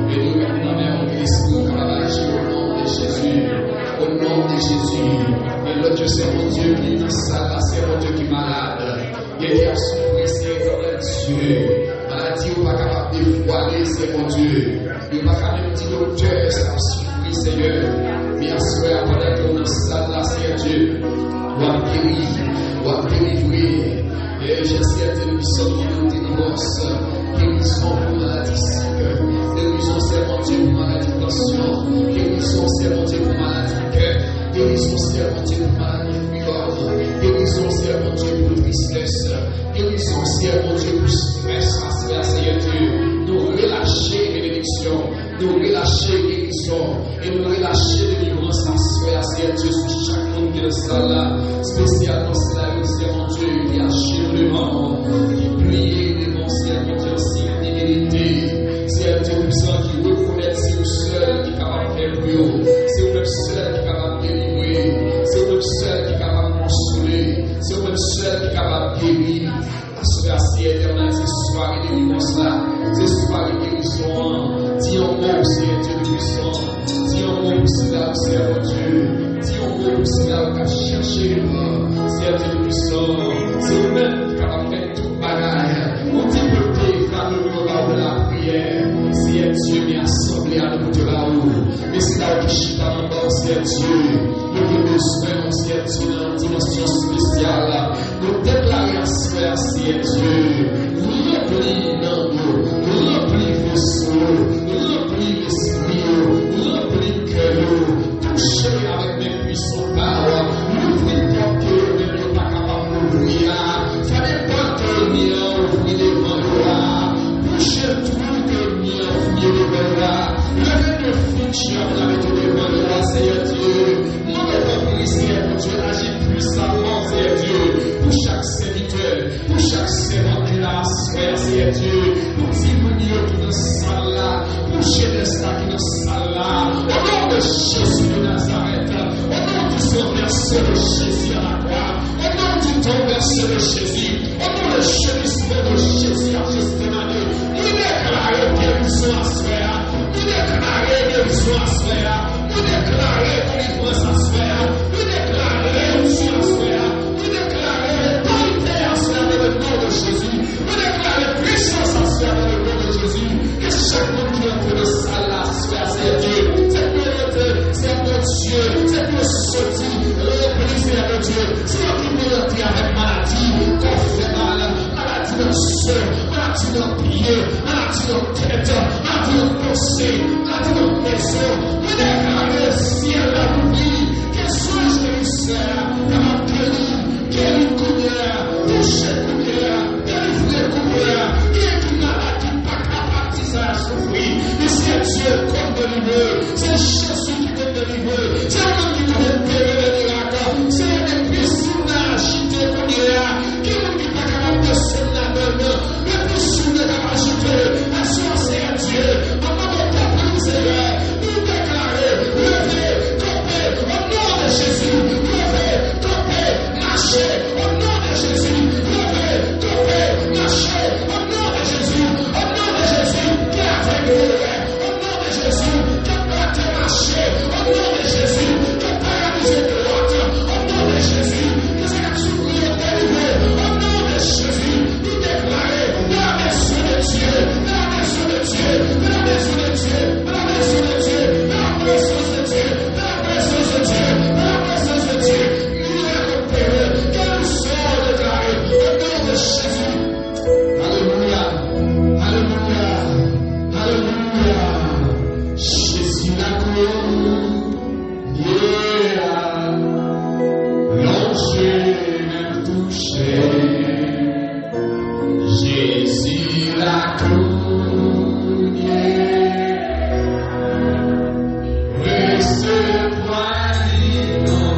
et nous mettons la main en l'esprit, au nom de Jésus. Au nom de Jésus. Et l'autre Dieu, c'est mon Dieu qui est dans ça, c'est mon Dieu qui est malade. Et qui a souffert, c'est Dieu. Maladie, on n'est pas capable de voiler, c'est mon Dieu. Il n'est pas capable de dire au cœur, ça a souffert, Seigneur. Mais à ce moment-là, pendant qu'on est dans ça, là, c'est Dieu. On va guérir, on va délivrer. Et j'espère que nous sommes en délivrance. Guérison pour maladie sick. Guérison, c'est mon Dieu pour maladie de tension. Guérison, c'est mon Dieu pour maladie de cœur. Guérison, c'est mon Dieu pour maladie de fibroise. Guérison, c'est mon Dieu pour tristesse. Guérison, c'est mon Dieu pour stress. Seigneur Dieu, nous relâcher bénédiction, nous relâcher guérison et nous relâcher délivrance à Seigneur Dieu sur chaque monde qui est là, spécialement Seigneur mon Dieu, qui a chèvement, qui plie des noms, Seigneur mon Dieu, aussi divinité. Seigneur Dieu puissant qui reconnaît c'est le seul qui est capable de faire plus haut, c'est le seul qui est capable de délivrer, c'est le seul qui est capable de consoler, c'est le seul qui est capable de guérir. Merci éternel, c'est soir et délivrance là, c'est soir et guérison. Dis un mot, Seigneur Dieu puissant, dis un mot, Seigneur mon Dieu, dis un mot, Seigneur qui a cherché, Seigneur Dieu puissant, c'est vous-même qui est capable de faire tout bagaille. On dit que quand nous parlons de la prière, Seigneur Dieu m'est assemblé à nous de là-haut, mais c'est là qui chute à l'endroit, Seigneur Dieu, nous avons besoin, Seigneur Dieu, dans une dimension spéciale, nous déclarons à Seigneur Dieu, Seigneur, vous avez tout devant nous, Seigneur Dieu. Nous devons prier, Seigneur mon Dieu, agir puissamment, Seigneur Dieu, pour chaque serviteur, pour chaque servante qui l'a sphère, Seigneur Dieu, pour diminuer tout dans salle là, pour jeunesse là qui dans salle là, au nom de Jésus de Nazareth, au nom du sang versé de Jésus à la croix, au nom du temps versé de Jésus, au nom du gémissement de Jésus à Gethsémani, nous déclarons guérison à sphère, nous déclarons guérison à sphère, nous déclarons délivrance à sphère, nous déclarons réussite à sphère, nous déclarons autorité à sphère dans le nom de Jésus, nous déclarons puissance à sphère dans le nom de Jésus, et chaque monde qui entre dans sa la sphère, c'est Dieu, c'est mon Dieu, c'est mon sorti, le Seigneur de Dieu, c'est notre qui avec maladie, qu'on fait mal, maladie dans le sang, maladie dans le pied, maladie dans la tête, maladie dans le pensée, maladie dans le maison, nous déclarons le ciel à l'oubli, qu'il soit Jérusalem, dans quelle couleur, toucher couleur, délivrer couleur, qui est une maladie pas capable de souffrir, mais c'est Dieu comme délivrer, c'est Jésus qui peut délivrer, c'est lui qui peut opérer les miracles, c'est les puissants agités qu'on y a, qui n'est pas capable de se donner, les puissants de capacité, la source est Dieu, en nom de ta prière, nous déclarer, lever, camper, au nom de Jésus, lever, camper, marcher, au nom de Jésus, lever, camper, marcher, au nom de Jésus, au nom de Jésus, qui a fait au nom de Jésus, qui peut te marcher, au nom de Jésus, qui peut réaliser de l'autre, au nom de Jésus, que c'est comme souffrir délivré, au nom de Jésus, nous déclarer la maison de Dieu, la maison de Dieu, la maison de Dieu, la maison de Dieu, la présence de Dieu, la présence de Dieu, la présence de Dieu, nous récupérer, que nous soyons déclarés, au nom de Jésus. Alléluia, alléluia, alléluia. Jésus la couronne, yeah. L'ange même touché. Jésus la couronne, yeah. Recevoir l'ignorant.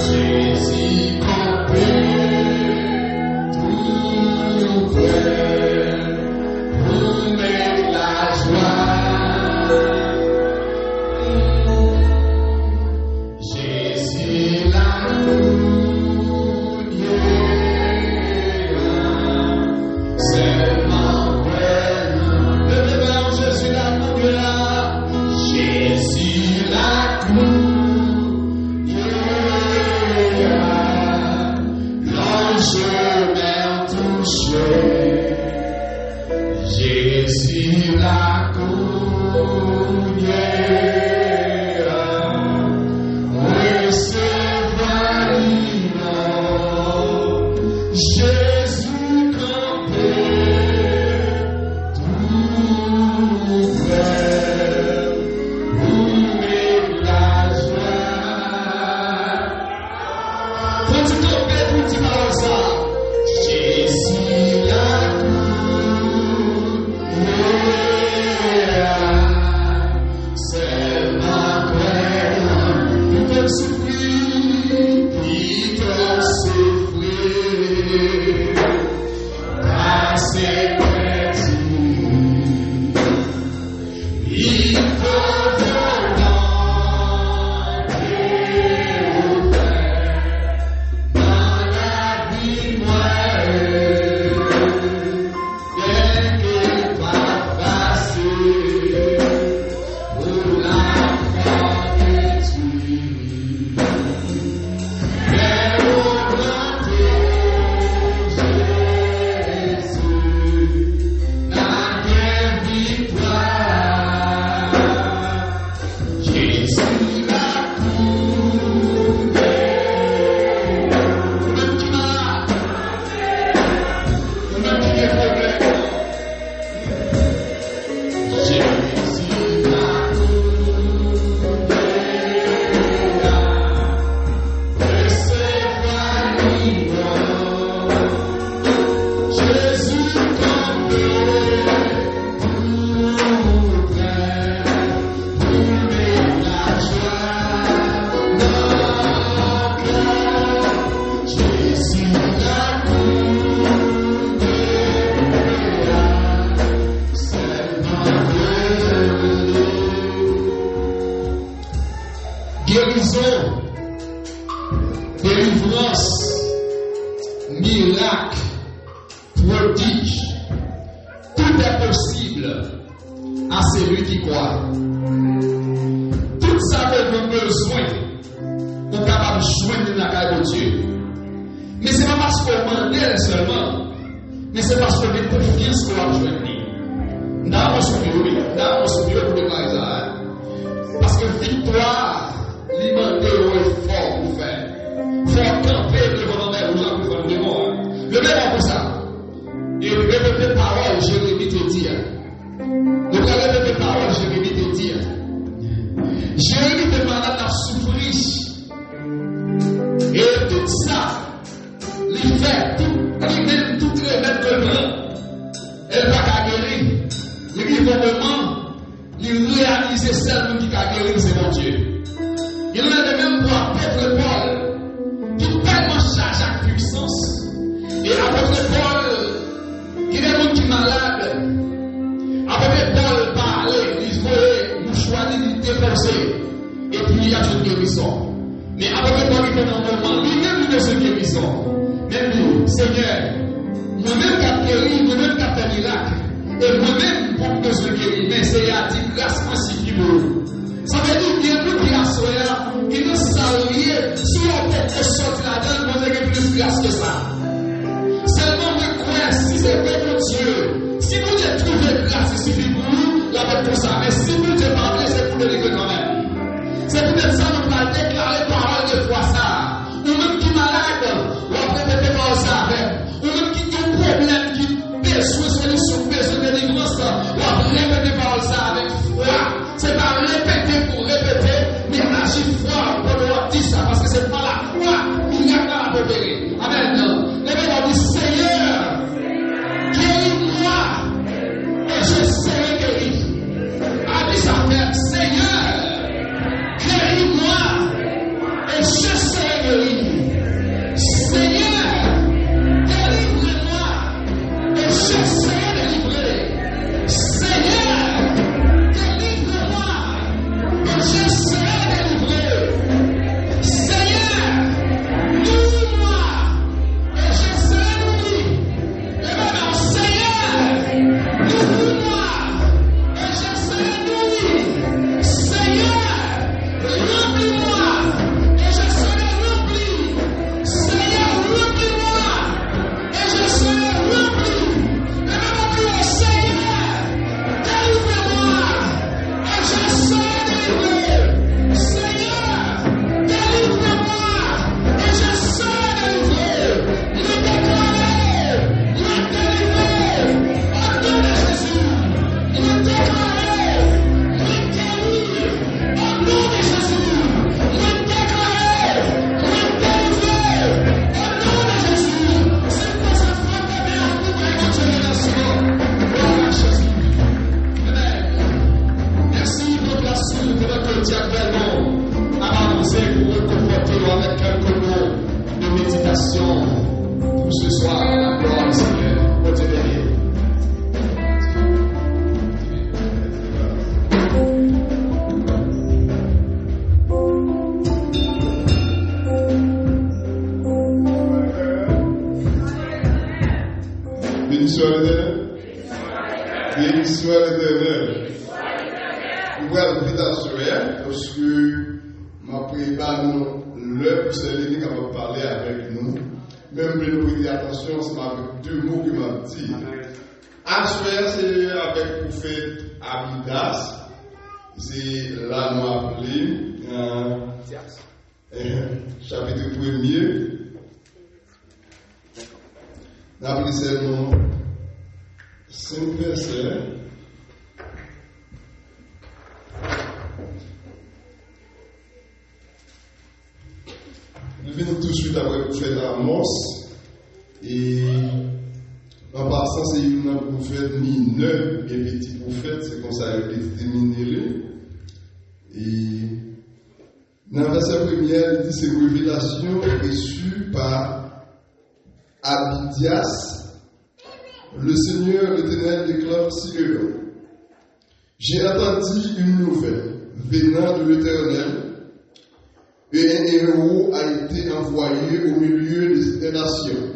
Jésus campé, tout nous fait, pour mettre la joie. Jésus la couronne, seulement vraiment. Levez-moi Jésus la couronne, Jésus la couronne, l'ange même touché. Jésus la couronne, recevoir l'ignorant. Jésus campé, tout frère, pour mettre la joie. Quand tu campes, pour tu parles ça. Jésus la couronne, c'est ma prière. Il peut souffrir, il peut souffrir, par ses petits. Il peut demander au Père dans la vie moelle, bien qu'il va passer pour l'enfant détruit. Mais au grand Jésus, prodige. Tout est possible à celui qui croit. Tout ça que nous avons besoin, nous sommes capables de joindre la carrière de Dieu. Mais ce n'est pas parce qu'on demande seulement, mais c'est parce qu'on a confiance qu'on va joindre. Dans mon souvenir, pour déclarer ça. Parce que victoire, l'immenté est fort pour faire. Faut camper devant la mer rouge pour faire le démon. Le même pour ça. Et répéter parole, Jérémie te dit. Nous allons répéter parole, Jérémie te dit. Jérémie te malade à souffrir. Et tout ça, il fait lui-même tout remède que blanc. Elle va pas guérir. Il y a un moment, il réalise celle qui a guéri, c'est mon Dieu. Il en a de même pour apôtre Paul, qui est tellement chargé avec puissance. Et apôtre Paul, il y a des gens qui sont malades. Apôtre Paul parlait, il voulait nous choisir, il défoncer. Et puis il y a une guérison. Mais apôtre Paul, il fait un moment, lui-même, il a cette guérison. Même lui, Seigneur, moi-même qui a guéri, moi-même qui a fait miracle. Et moi-même, pour que je guéris, mais c'est à dire grâce ainsi qu'il veut. Ça veut dire qu'il y a beaucoup qui a soeur, qui ne savent rien, si on peut te sortir là-dedans, vous avez plus grâce que ça. Seulement, me croire, si c'est vrai pour Dieu, si vous avez trouvé grâce, il suffit pour vous, la bête pour ça. Mais si vous n'avez pas parlé, c'est pour le régler quand même. C'est peut-être ça, on va déclarer parole de foi ça. Ou même qui est malade, ou après peut-être pas ça avec. Ou même qui a un problème, qui besoin solution, besoin de délivrance, on va répéter parole ça avec foi. C'est pas répéter pour répéter, mais agir fort pour le dire ça, parce que c'est pas la foi qui a pas à opérer. Amen. Les gens disent Seigneur, guéris-moi, et je serai guéri. Allez, ça fait Seigneur, guéris-moi, et je serai guéri. Seigneur, délivre-moi, et je serai délivré. Seigneur, délivre-moi, et je serai délivré. Seigneur, nourris-moi, et je serai nourri. Et maintenant, Seigneur, nourris-moi, et je serai nourri. Seigneur, remplis-moi, et je serai rempli. Seigneur, remplis-moi, et je serai rempli. Et maintenant, prions, Seigneur, délivre-moi, et je serai délivré. Seigneur, délivre-moi, et je serai délivré. Le déclarer, le délivrer, au nom de Jésus. Le déclarer, le guérir, au nom de Jésus. Le déclarer, le délivrer, au nom de Jésus. C'est pour cette foi que bien à vous et votre génération. Gloire à Jésus. Amen. Merci pour la suite de notre diacono à avancer pour reconforter avec quelques mots de méditation pour ce soir. La gloire du Seigneur. Pour te bénir. Béni soit l'Éternel. Béni soit l'Éternel. Nous voyons l'invitation parce que ma prépa l'heure pour celle-là qui va parler avec nous. Même pour nous prêter attention, c'est avec deux mots que m'a dit. Asper, c'est avec le prophète Abidas. C'est là nous appelé chapitre 1er. Nous appelé seulement 5 versets. Nous venons tout de suite après le prophète Amos. Et en passant, c'est un prophète mineur et petit prophète, c'est comme ça qu'il est déterminé. Et dans le verset premier, il dit c'est une révélation reçue par Abidias. Le Seigneur l'Éternel déclare Cyril. J'ai entendu une nouvelle venant de l'Éternel. Et un héros a été envoyé au milieu des nations.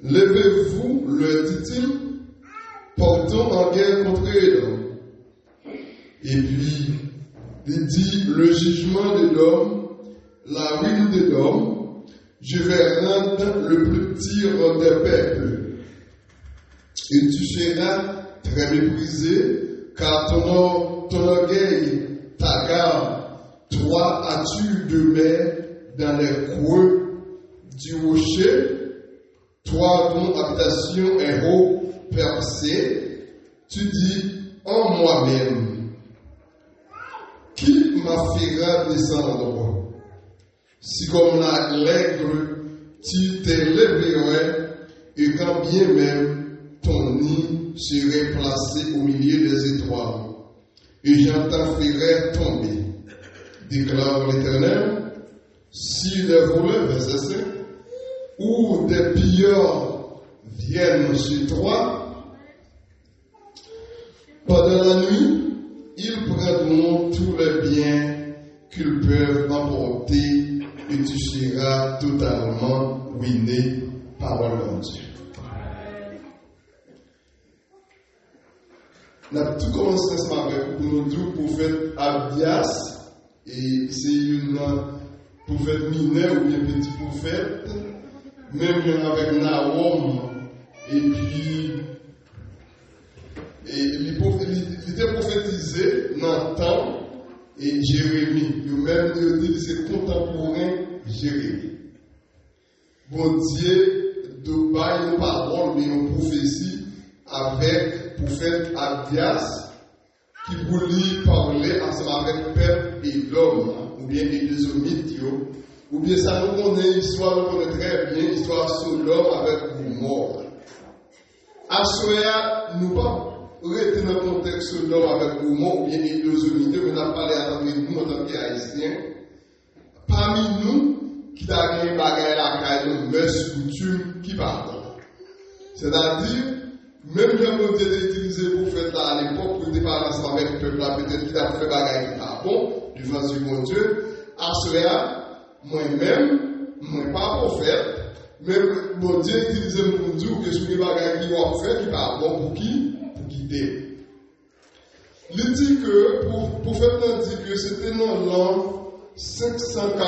Levez-vous, leur dit-il, portons en guerre contre Édom. Et puis, il dit, le jugement d'Édom, la ruine d'Édom, je vais rendre le plus petit des peuples. Et tu seras très méprisé, car ton orgueil t'agarre. Toi as-tu demeuré dans les creux du rocher, toi dont habitation est haut percée, tu dis en moi-même, qui m'affira descendre? Si comme l'aigle, tu t'élèverais, et quand bien même ton nid serait placé au milieu des étoiles, et j'en t'en ferai tomber, déclare l'Éternel. Si les voleurs, verset 5, ou des pilleurs viennent chez toi, pendant la nuit, ils prendront tous les biens qu'ils peuvent emporter et tu seras totalement ruiné, parole de Dieu. On a tout commencé ce matin pour nous dire prophète Abdias, et c'est une prophète mineur ou bien petit prophète, même avec Nahum, et puis il était prophétisé dans le temps, et Jérémie, lui-même il dit c'est contemporain Jérémie. Bon Dieu, de bail une parole, une prophétie avec le prophète Abdias, qui voulait parler ensemble avec le peuple et l'homme, ou bien les deux hommes, ou bien ça nous connaît l'histoire, nous connaît très bien l'histoire sur l'homme avec les morts. À ce nous pas rester dans le contexte de l'homme avec les morts, ou bien les deux hommes, mais on a parlé avec nous en tant qu'haïtiens. Parmi nous, qui a gagné bagaille la caille, nous mœurs, coutumes, qui parlent. C'est-à-dire, même quand on était utilisé pour faire ça à l'époque, pour parler ensemble avec le peuple, peut-être qu'il a fait bagaille qui pas bon, du face du bon Dieu. À cela, moi-même, moi pas prophète, mais bon Dieu utilise pour dire que ce bagaille qui va faire, qui pas bon pour qui? Pour quitter. Il dit que, pour faire dit que c'était dans l'an 540.